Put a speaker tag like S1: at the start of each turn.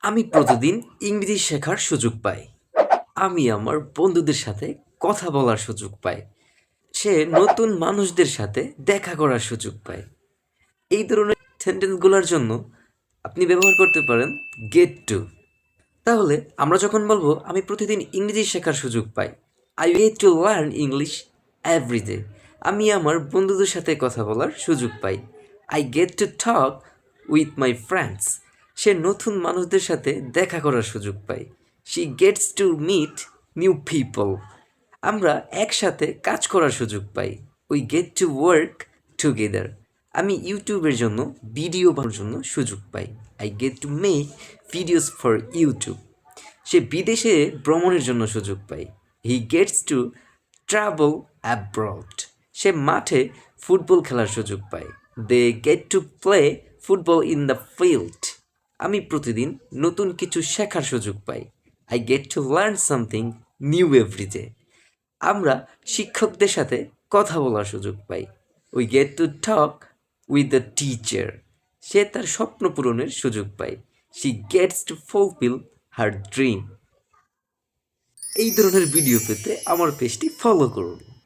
S1: আমি প্রতিদিন ইংরেজি শেখার সুযোগ পাই। আমি আমার বন্ধুদের সাথে কথা বলার সুযোগ পাই। সে নতুন মানুষদের সাথে দেখা করার সুযোগ পায়। এই ধরনের সেন্টেন্সগুলোর জন্য আপনি ব্যবহার করতে পারেন গেট টু। তাহলে আমরা যখন বলবো আমি প্রতিদিন ইংরেজি শেখার সুযোগ পাই, I get to learn English everyday. আমি আমার বন্ধুদের সাথে কথা বলার সুযোগ পাই। I get to talk with my friends. সে নতুন মানুষদের সাথে দেখা করার সুযোগ পায়। She gets to meet new people. আমরা একসাথে কাজ করার সুযোগ পাই। We get to work together. আমি ইউটিউবের জন্য ভিডিও বানানোর জন্য সুযোগ পাই। I get to make videos for YouTube. সে বিদেশে ভ্রমণের জন্য সুযোগ পায়। He gets to travel abroad. সে মাঠে ফুটবল খেলার সুযোগ পায়। They get to play football in the field. আমি প্রতিদিন নতুন কিছু শেখার সুযোগ পাই। I get to learn something new everyday. আমরা শিক্ষকদের সাথে কথা বলার সুযোগ পাই। We get to talk with the teacher. সে তার স্বপ্ন পূরণের সুযোগ পায়। She gets to fulfil her dream. এই ধরনের ভিডিও পেতে আমার পেজটি ফলো করুন।